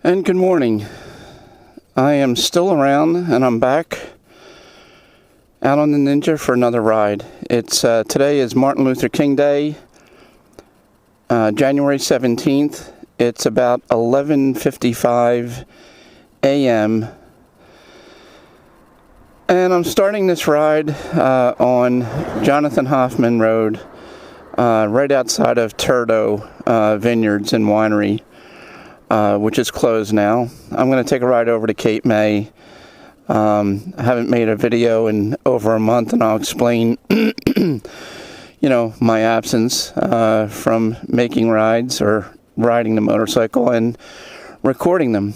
And good morning. I am still around and I'm back out on the Ninja for another ride. Today is Martin Luther King Day, January 17th. It's about 11:55 a.m. And I'm starting this ride on Jonathan Hoffman Road, right outside of Turdo Vineyards and Winery, which is closed now. I'm going to take a ride over to Cape May. I haven't made a video in over a month, and I'll explain, my absence from making rides or riding the motorcycle and recording them.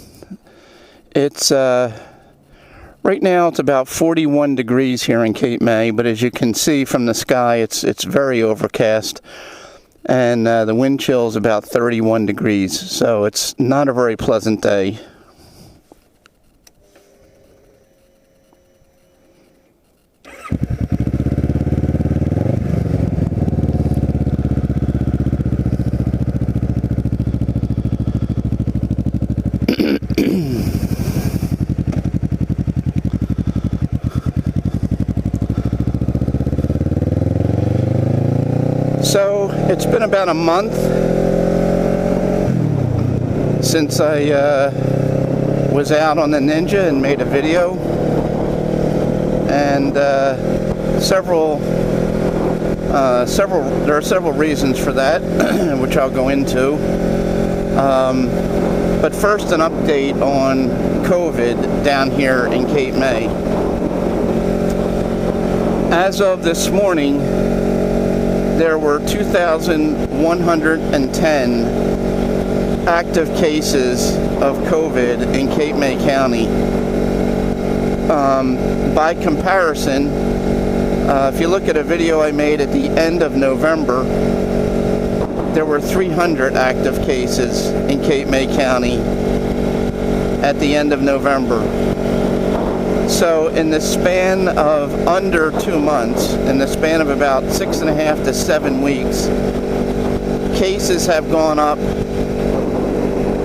It's right now it's about 41 degrees here in Cape May, but as you can see from the sky, it's very overcast. And the wind chill is about 31 degrees, so it's not a very pleasant day. So it's been about a month since I was out on the Ninja and made a video, and there are several reasons for that, which I'll go into. But first, an update on COVID down here in Cape May. As of this morning, there were 2,110 active cases of COVID in Cape May County. By comparison, if you look at a video I made at the end of November, there were 300 active cases in Cape May County at the end of November. So in the span of under 2 months, in the span of about 6.5 to 7 weeks, cases have gone up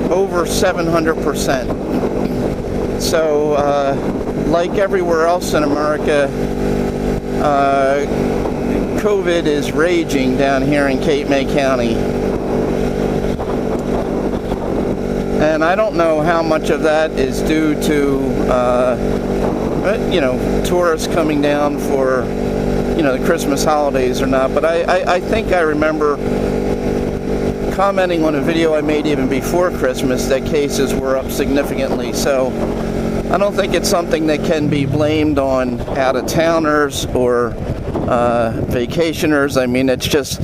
over 700%. So like everywhere else in America, COVID is raging down here in Cape May County. And I don't know how much of that is due to tourists coming down for, the Christmas holidays or not. But I think I remember commenting on a video I made even before Christmas that cases were up significantly. So I don't think it's something that can be blamed on out-of-towners or vacationers. I mean, it's just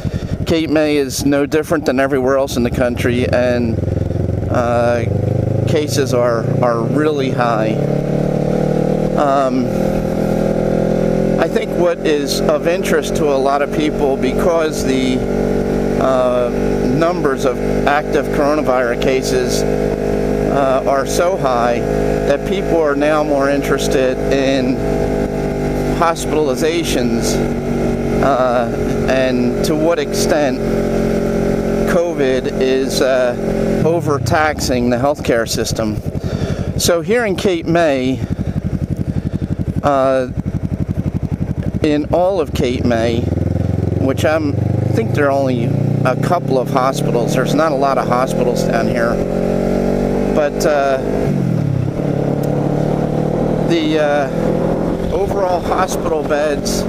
Cape May is no different than everywhere else in the country, and cases are really high. I think what is of interest to a lot of people, because the numbers of active coronavirus cases are so high, that people are now more interested in hospitalizations and to what extent COVID is overtaxing the healthcare system. So here in Cape May, in all of Cape May, which I think there are only a couple of hospitals. There's not a lot of hospitals down here, but the overall hospital beds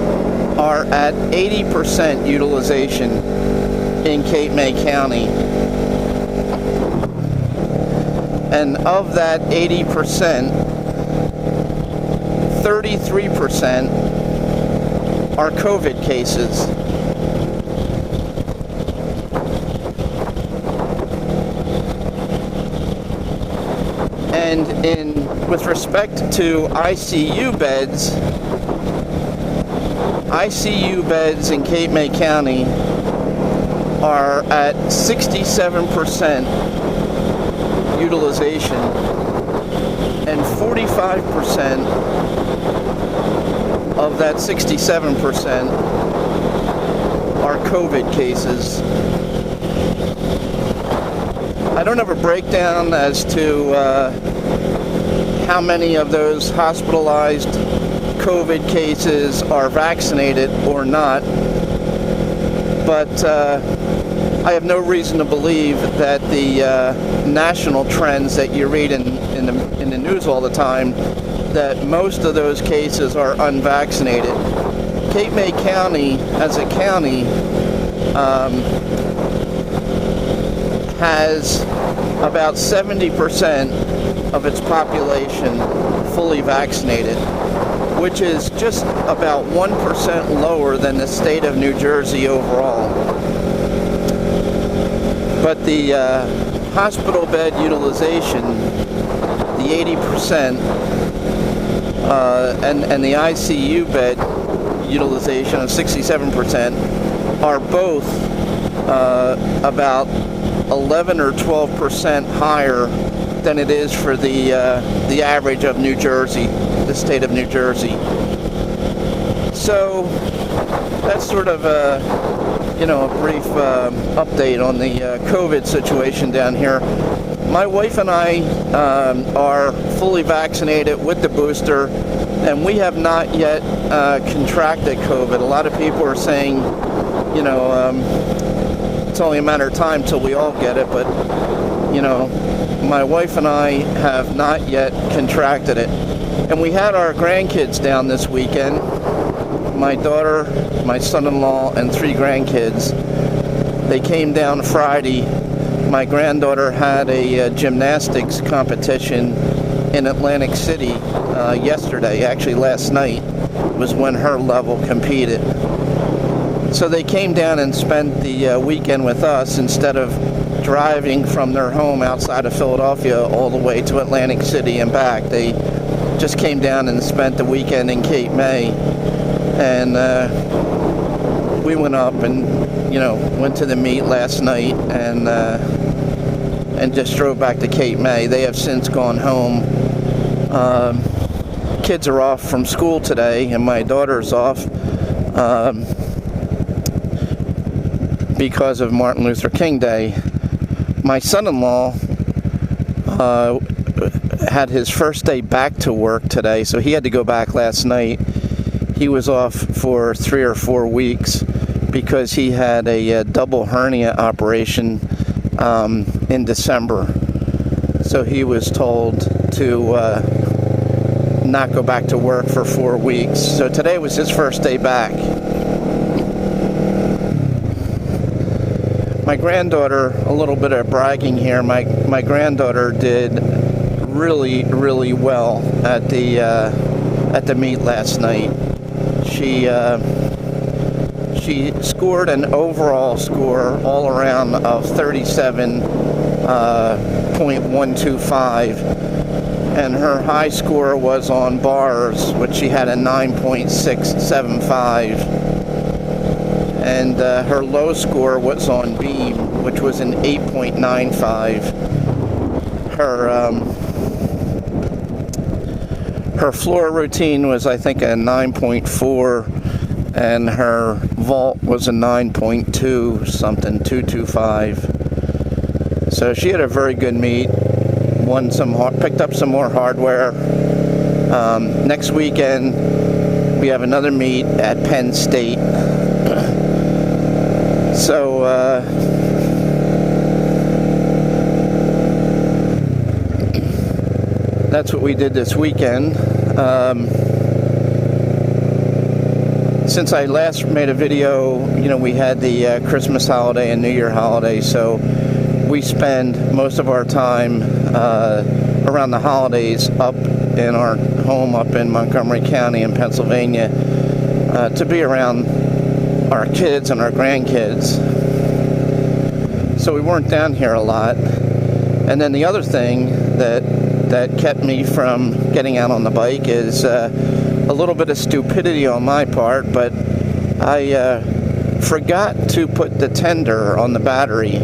are at 80% utilization in Cape May County. And of that 80%, 33% are COVID cases. And with respect to ICU beds in Cape May County are at 67% utilization, and 45% of that 67% are COVID cases. I I don't have a breakdown as to how many of those hospitalized COVID cases are vaccinated or not, but I have no reason to believe that the national trends that you read in the news all the time, that most of those cases are unvaccinated. Cape May County, as a county, has about 70% of its population fully vaccinated, which is just about 1% lower than the state of New Jersey overall. But the hospital bed utilization, the 80%, and the ICU bed utilization of 67% are both about 11 or 12% higher than it is for the average of New Jersey, the state of New Jersey. So that's sort of a brief update on the COVID situation down here. My wife and I are fully vaccinated with the booster, and we have not yet contracted COVID. A lot of people are saying, it's only a matter of time till we all get it, but my wife and I have not yet contracted it. And we had our grandkids down this weekend. My daughter, my son-in-law, and 3 grandkids. They came down Friday. My granddaughter had a gymnastics competition in Atlantic City yesterday. Actually, last night was when her level competed. So they came down and spent the weekend with us instead of driving from their home outside of Philadelphia all the way to Atlantic City and back. They just came down and spent the weekend in Cape May. And we went up and, went to the meet last night and just drove back to Cape May. They have since gone home. Kids are off from school today, and my daughter's off because of Martin Luther King Day. My son-in-law had his first day back to work today, so he had to go back last night. He was off for 3 or 4 weeks because he had a double hernia operation in December. So he was told to not go back to work for 4 weeks. So today was his first day back. My granddaughter, a little bit of bragging here, my granddaughter did really, really well at the meet last night. She scored an overall score all around of 37.125, and her high score was on bars, which she had a 9.675, and her low score was on beam, which was an 8.95. Her floor routine was, I think, a 9.4, and her vault was a 9.2 something, 225. So she had a very good meet. Picked up some more hardware. Next weekend we have another meet at Penn State. So that's what we did this weekend. Since I last made a video, we had the Christmas holiday and New Year holiday, so we spend most of our time around the holidays up in our home up in Montgomery County in Pennsylvania to be around our kids and our grandkids. So we weren't down here a lot. And then the other thing that kept me from getting out on the bike is a little bit of stupidity on my part, but I forgot to put the tender on the battery,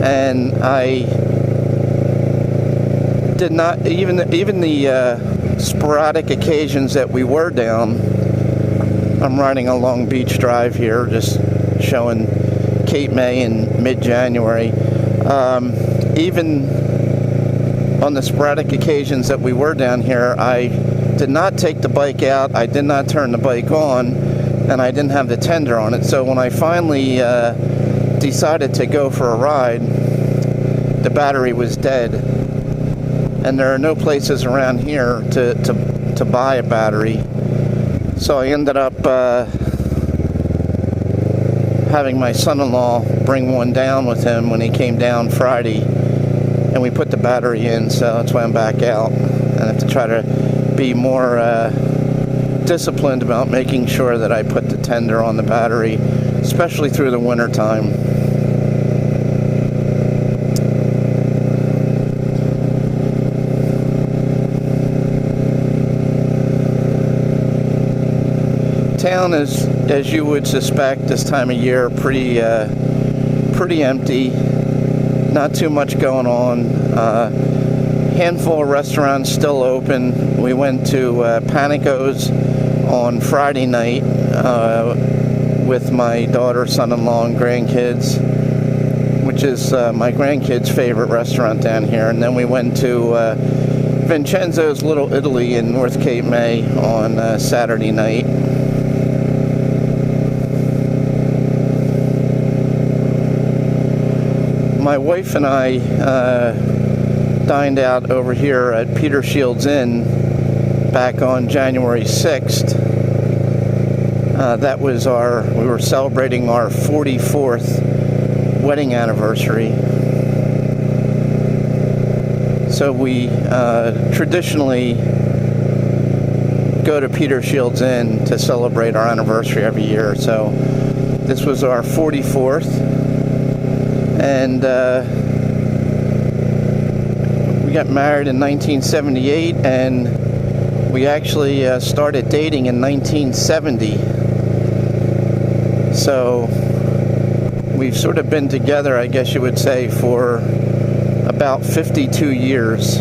and I did not, even the sporadic occasions that we were down. I'm riding a Long Beach drive here, just showing Cape May in mid-January. even on the sporadic occasions that we were down here, I did not take the bike out, I did not turn the bike on, and I didn't have the tender on it. So when I finally decided to go for a ride, the battery was dead. And there are no places around here to buy a battery. So I ended up having my son-in-law bring one down with him when he came down Friday, and we put the battery in. So that's why I'm back out. And I have to try to be more disciplined about making sure that I put the tender on the battery, especially through the winter time. Town is, as you would suspect, this time of year, pretty empty. Not too much going on. Handful of restaurants still open. We went to Panico's on Friday night with my daughter, son-in-law, and grandkids, which is my grandkids' favorite restaurant down here. And then we went to Vincenzo's Little Italy in North Cape May on Saturday night. My wife and I dined out over here at Peter Shields Inn back on January 6th. That was we were celebrating our 44th wedding anniversary. So we traditionally go to Peter Shields Inn to celebrate our anniversary every year. So this was our 44th. And we got married in 1978, and we actually started dating in 1970. So we've sort of been together, I guess you would say, for about 52 years.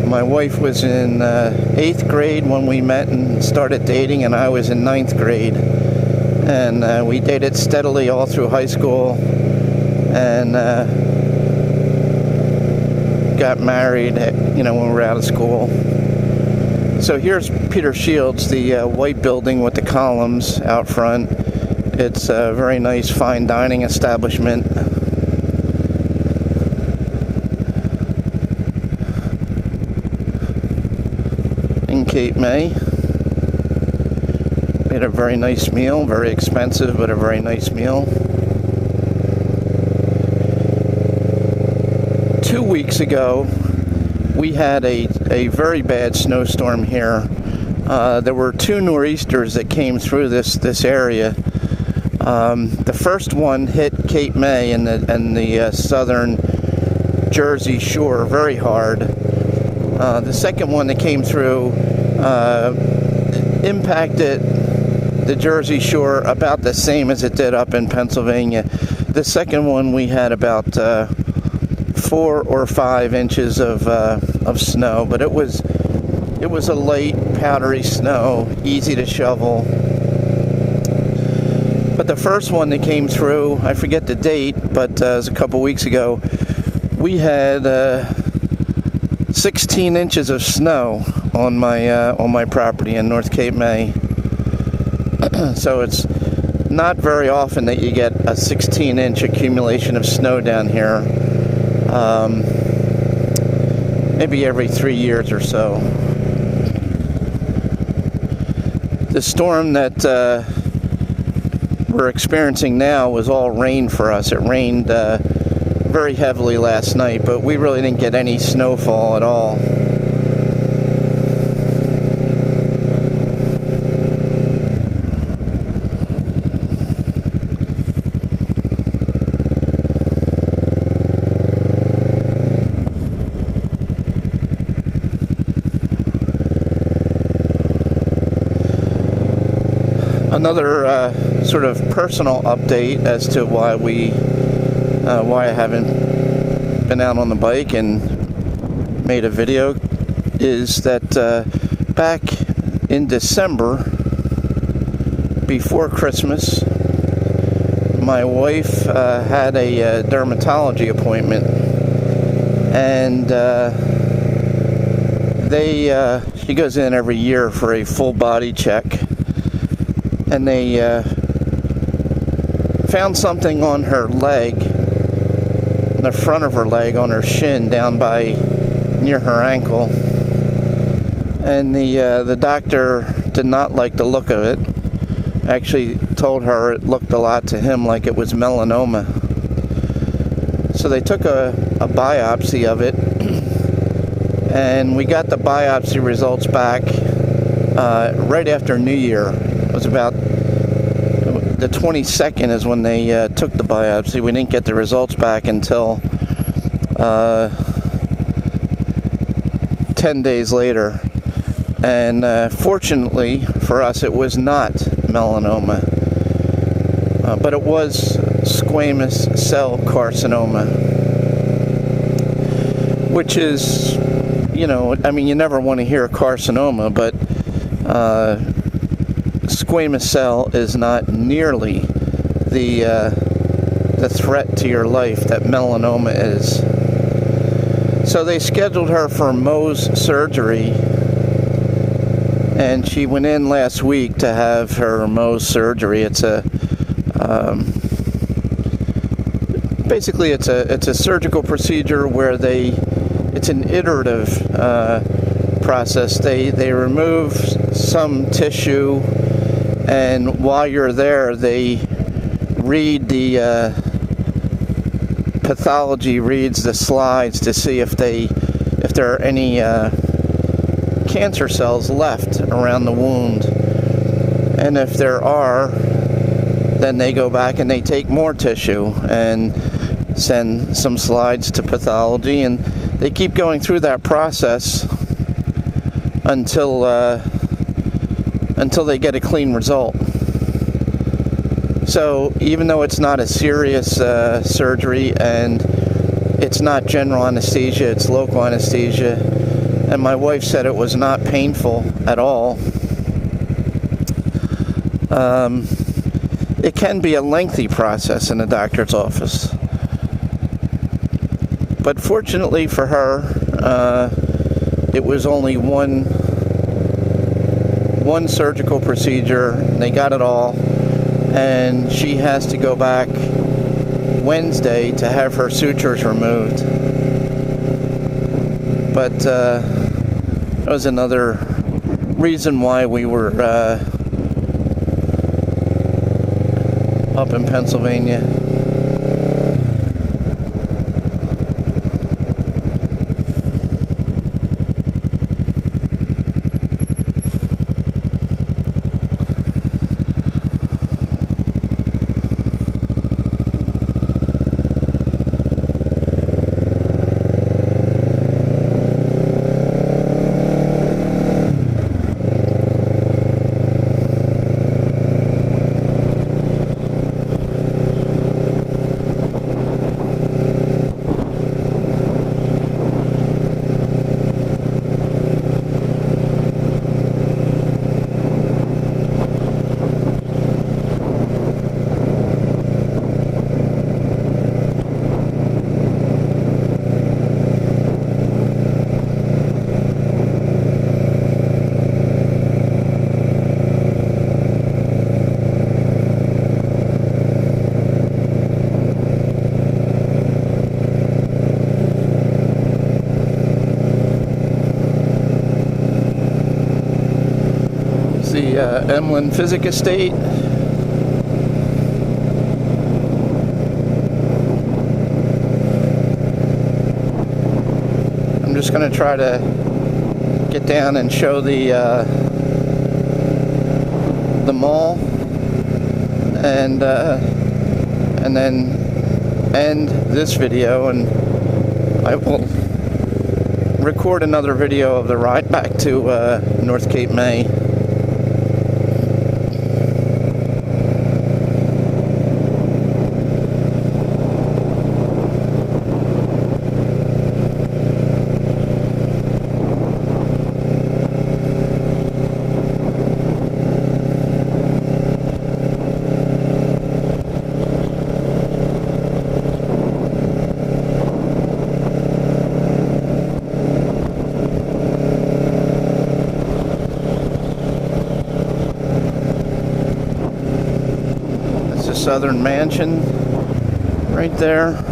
My wife was in 8th grade when we met and started dating, and I was in 9th grade. And we dated steadily all through high school, and got married, when we were out of school. So here's Peter Shields, the white building with the columns out front. It's a very nice, fine dining establishment. In Cape May. We had a very nice meal, very expensive, but a very nice meal. 2 weeks ago, we had a very bad snowstorm here. There were 2 nor'easters that came through this area. The first one hit Cape May and the southern Jersey shore very hard. The second one that came through impacted the Jersey shore about the same as it did up in Pennsylvania. The second one, we had about 4 or 5 inches of snow, but it was a light, powdery snow, easy to shovel. But the first one that came through, I forget the date, but it was a couple weeks ago, we had 16 inches of snow on my property in North Cape May. So it's not very often that you get a 16-inch accumulation of snow down here. Maybe every 3 years or so. The storm that we're experiencing now was all rain for us. It rained very heavily last night, but we really didn't get any snowfall at all. Another sort of personal update as to why I haven't been out on the bike and made a video is that back in December, before Christmas, my wife had a dermatology appointment, and she goes in every year for a full body check, and they found something on her leg, the front of her leg, on her shin, down by near her ankle, and the doctor did not like the look of it. Actually told her it looked a lot to him like it was melanoma. So they took a biopsy of it, and we got the biopsy results back right after New Year. It was about the 22nd is when they took the biopsy. We didn't get the results back until 10 days later. And fortunately for us, it was not melanoma, but it was squamous cell carcinoma, which is, you never want to hear carcinoma, but squamous cell is not nearly the threat to your life that melanoma is. So they scheduled her for Mohs surgery, and she went in last week to have her Mohs surgery. It's basically it's a surgical procedure where it's an iterative process. They remove some tissue, and while you're there, they read the pathology reads the slides to see if there are any cancer cells left around the wound, and if there are, then they go back and they take more tissue and send some slides to pathology, and they keep going through that process until they get a clean result. So even though it's not a serious surgery, and it's not general anesthesia, it's local anesthesia, and my wife said it was not painful at all. It can be a lengthy process in a doctor's office. But fortunately for her, it was only one surgical procedure. They got it all, and she has to go back Wednesday to have her sutures removed. But that was another reason why we were up in Pennsylvania. Emlyn Physic Estate. I'm just going to try to get down and show the mall, and then end this video, and I will record another video of the ride back to North Cape May. Southern Mansion right there.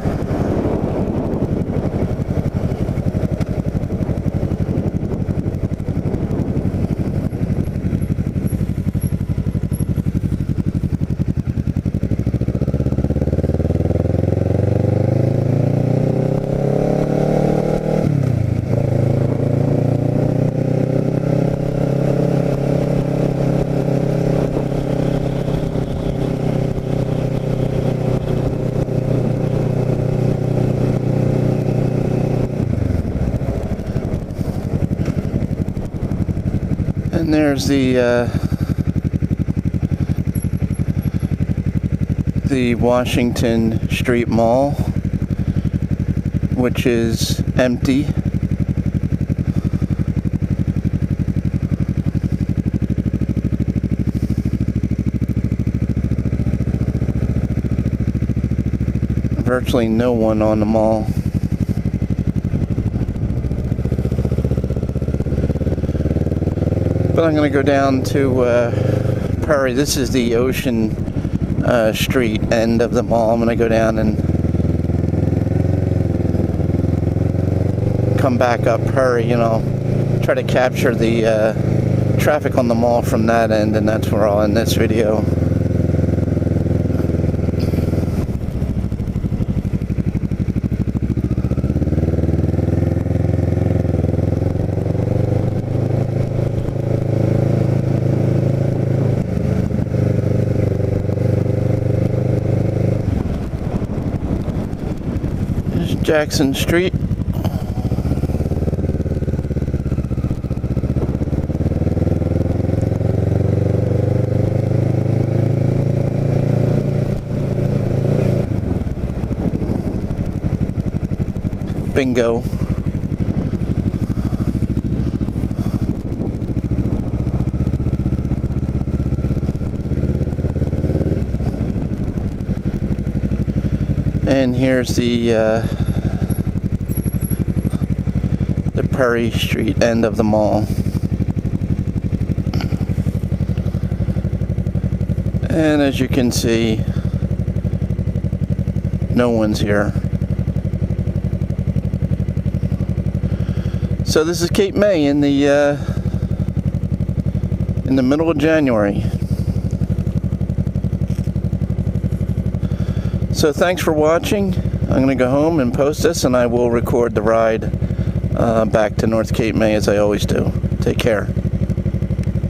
And there's the Washington Street Mall, which is empty. Virtually no one on the mall. But I'm going to go down to Perry. This is the Ocean Street end of the mall. I'm going to go down and come back up Perry, you know, try to capture the traffic on the mall from that end, and that's where I'll end this video. Jackson Street. Bingo. And here's the Perry Street end of the mall. And as you can see, no one's here. So this is Cape May in the middle of January. So thanks for watching. I'm going to go home and post this, and I will record the ride back to North Cape May as I always do. Take care.